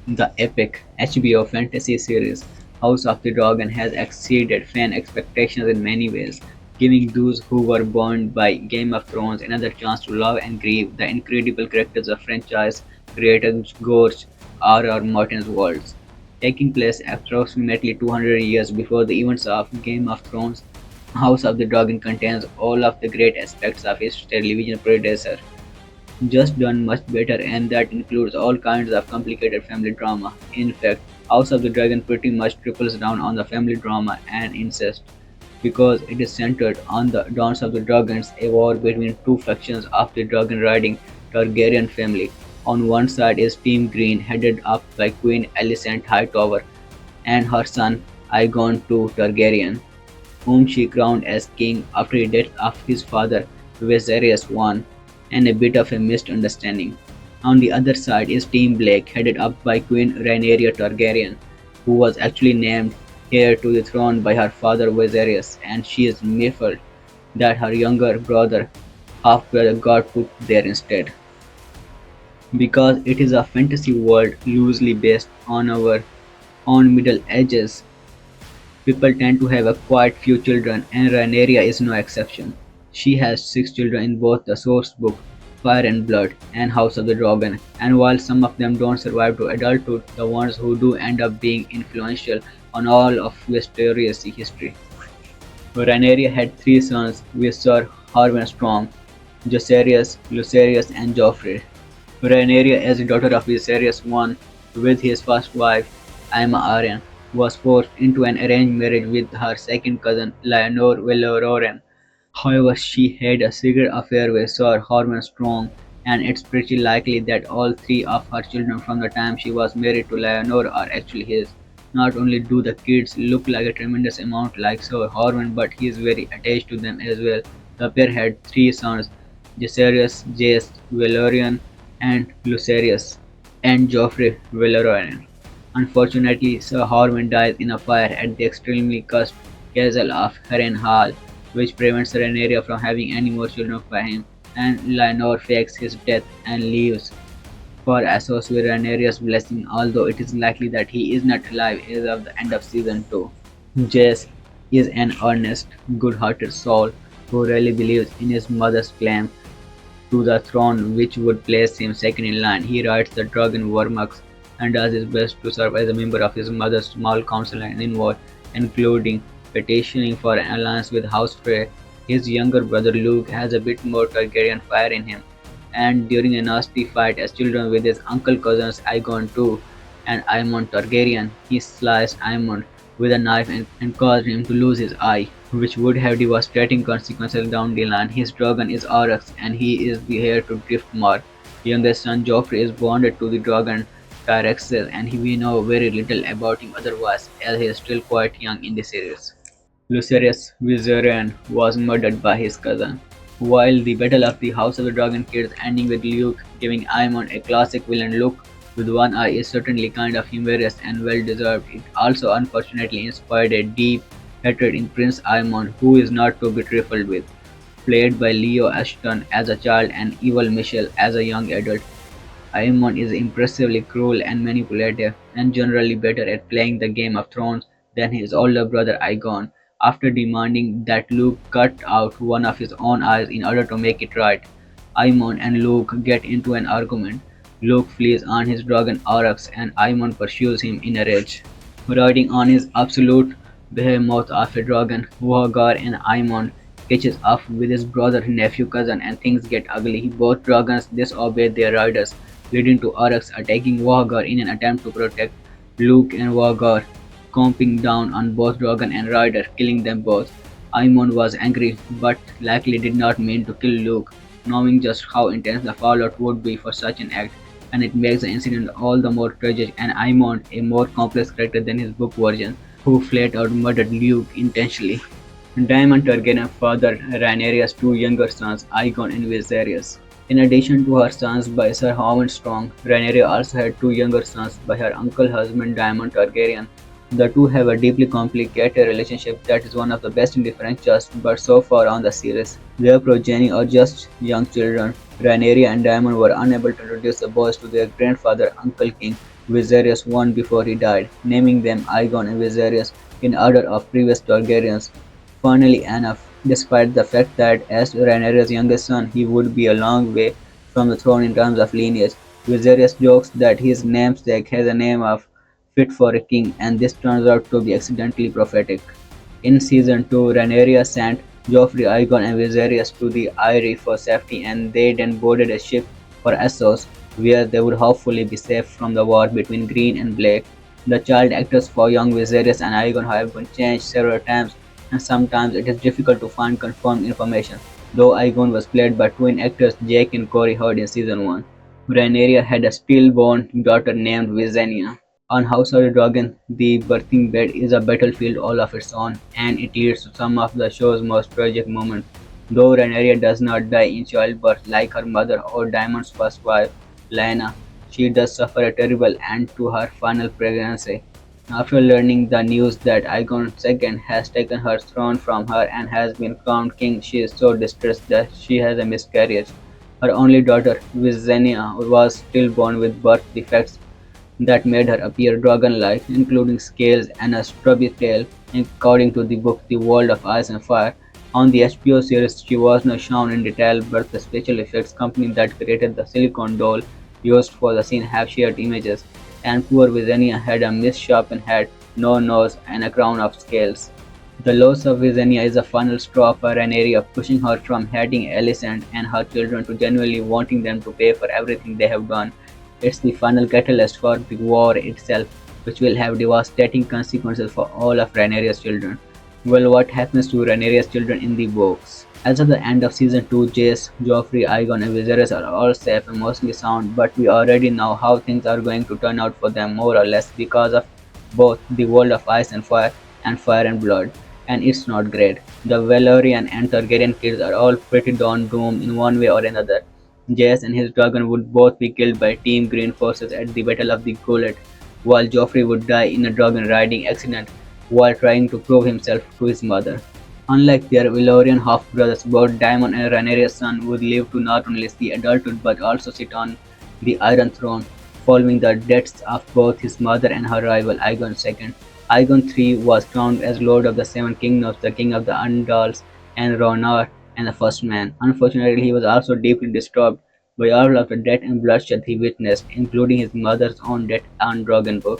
The epic HBO fantasy series House of the Dragon has exceeded fan expectations in many ways, giving those who were burned by Game of Thrones another chance to love and grieve the incredible characters of franchise creator George R. R. Martin's worlds. Taking place approximately 200 years before the events of Game of Thrones, House of the Dragon contains all of the great aspects of its television predecessor, just done much better, and that includes all kinds of complicated family drama. In fact, House of the Dragon pretty much triples down on the family drama and incest because it is centered on the Dance of the Dragons, a war between two factions of the dragon riding Targaryen family. On one side is Team Green, headed up by Queen Alicent Hightower and her son Aegon II Targaryen, whom she crowned as king after the death of his father Viserys I, and a bit of a misunderstanding. On the other side is Team Blake, headed up by Queen Rhaenyra Targaryen, who was actually named heir to the throne by her father Viserys, and she is miffed that her younger brother, half-brother, got put there instead. Because it is a fantasy world loosely based on our own Middle Ages, people tend to have a quite few children, and Rhaenyra is no exception. She has 6 children in both the source book, Fire and Blood, and House of the Dragon, and while some of them don't survive to adulthood, the ones who do end up being influential on all of Westeros history. Rhaenyra had 3 sons with Sir Harwin Strong, Jacaerys, Lucerys, and Joffrey. Rhaenyra, as the daughter of Viserys I with his first wife, Aemma Arryn, was forced into an arranged marriage with her second cousin, Lyonor Velaryon. However, she had a secret affair with Sir Harwin Strong, and it's pretty likely that all 3 of her children from the time she was married to Lyonor are actually his. Not only do the kids look like a tremendous amount like Sir Harwin, but he is very attached to them as well. The pair had 3 sons, Jacaerys, Jace, Velaryon, and Lucerys, and Joffrey Velaryon. Unfortunately, Sir Harwin dies in a fire at the extremely cursed castle of Harrenhal, which prevents Rhaenyra from having any more children by him, and Lyonor fakes his death and leaves for Essos with Rhaenyra's blessing, although it is likely that he is not alive as of the end of season 2. Jace is an earnest, good-hearted soul who really believes in his mother's claim to the throne, which would place him second in line. He rides the dragon Wormux and does his best to serve as a member of his mother's small council and involved, including petitioning for an alliance with House Frey. His younger brother Luke has a bit more Targaryen fire in him, and during a nasty fight as children with his uncle cousins Aegon II and Aemon Targaryen, he sliced Aemon with a knife and caused him to lose his eye, which would have devastating consequences down the line. His dragon is Aurochs, and he is the heir to Driftmark. Youngest son Joffrey is bonded to the dragon Tyraxes, and we know very little about him otherwise, as he is still quite young in the series. Lucerys Viserion was murdered by his cousin. While the Battle of the House of the Dragon Kids ending with Luke giving Aemon a classic villain look with one eye is certainly kind of humorous and well deserved, it also unfortunately inspired a deep hatred in Prince Aemon, who is not to be trifled with. Played by Leo Ashton as a child and Evil Michelle as a young adult, Aemon is impressively cruel and manipulative, and generally better at playing the Game of Thrones than his older brother Aegon. After demanding that Luke cut out one of his own eyes in order to make it right, Aemon and Luke get into an argument. Luke flees on his dragon Aurochs, and Aemon pursues him in a rage. Riding on his absolute behemoth of a dragon, Vhagar and Aemon catches up with his brother, nephew, cousin, and things get ugly. Both dragons disobey their riders, leading to Aurochs attacking Vhagar in an attempt to protect Luke and Vhagar, comping down on both dragon and rider, killing them both. Aemon was angry, but likely did not mean to kill Luke, knowing just how intense the fallout would be for such an act, and it makes the incident all the more tragic. And Aemon, a more complex character than his book version, who flat out murdered Luke intentionally. Daemon Targaryen fathered Rhaenyra's 2 younger sons, Aegon and Viserys. In addition to her sons by Sir Howard Strong, Rhaenyra also had 2 younger sons by her uncle husband Daemon Targaryen. The two have a deeply complicated relationship that is one of the best in the franchise, but so far on the series, their progeny are just young children. Rhaenyra and Daemon were unable to introduce the boys to their grandfather, Uncle King, Viserys won before he died, naming them Aegon and Viserys in order of previous Targaryens. Funnily enough, despite the fact that as Rhaenyra's youngest son he would be a long way from the throne in terms of lineage, Viserys jokes that his namesake has a name of fit for a king, and this turns out to be accidentally prophetic. In season 2, Rhaenyra sent Joffrey, Aegon, and Viserys to the Eyrie for safety, and they then boarded a ship for Essos, where they would hopefully be safe from the war between Green and Black. The child actors for young Viserys and Aegon have been changed several times, and sometimes it is difficult to find confirmed information, though Aegon was played by twin actors Jake and Corey Hurd in season 1. Rhaenyra had a stillborn daughter named Visenya. On House of the Dragon, the birthing bed is a battlefield all of its own, and it leads to some of the show's most tragic moments. Though Rhaenyra does not die in childbirth like her mother or Daemon's first wife, Lyanna, she does suffer a terrible end to her final pregnancy. After learning the news that Aegon II has taken her throne from her and has been crowned king, she is so distressed that she has a miscarriage. Her only daughter, Visenya, was stillborn with birth defects that made her appear dragon-like, including scales and a stubby tail, according to the book The World of Ice and Fire. On the HBO series, she was not shown in detail, but the special effects company that created the silicone doll used for the scene have shared images, and poor Visenya had a misshapen head, no nose, and a crown of scales. The loss of Visenya is the final straw for Rhaenyra, pushing her from hating Alicent and her children to genuinely wanting them to pay for everything they have done. It's the final catalyst for the war itself, which will have devastating consequences for all of Rhaenyra's children. Well, what happens to Rhaenyra's children in the books? As of the end of season 2, Jace, Joffrey, Aegon, and Viserys are all safe and mostly sound, but we already know how things are going to turn out for them more or less because of both the world of ice and fire and blood, and it's not great. The Valerian and Targaryen kids are all pretty darn doomed in one way or another. Jace and his dragon would both be killed by Team Green forces at the Battle of the Gullet, while Joffrey would die in a dragon riding accident while trying to prove himself to his mother. Unlike their Valyrian half-brothers, both Daemon and Rhaenyra's son would live to not only see adulthood but also sit on the Iron Throne, following the deaths of both his mother and her rival Aegon II. Aegon III was crowned as Lord of the Seven Kingdoms, the King of the Andals and Rhaenyra, and the First Man. Unfortunately, he was also deeply disturbed by all of the death and bloodshed he witnessed, including his mother's own death on Dragonbook,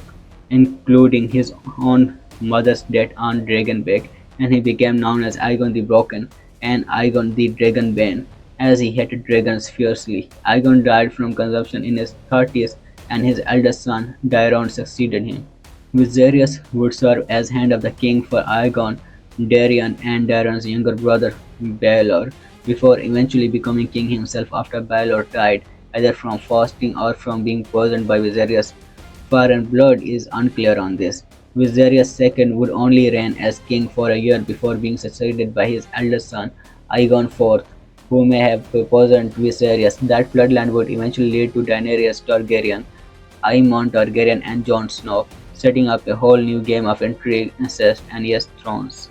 including his own mother's death on Dragonbake, and he became known as Aegon the Broken and Aegon the Dragonbane, as he hated dragons fiercely. Aegon died from consumption in his 30s, and his eldest son, Daeron, succeeded him. Viserys would serve as Hand of the King for Aegon, Daeron, and Daeron's younger brother, Baelor, before eventually becoming king himself after Baelor died, either from fasting or from being poisoned by Viserys. Fire and Blood is unclear on this. Viserys II would only reign as king for a year before being succeeded by his eldest son, Aegon IV, who may have poisoned Viserys. That bloodline would eventually lead to Daenerys Targaryen, Aemon Targaryen, and Jon Snow, setting up a whole new game of intrigue, incest, and yes, thrones.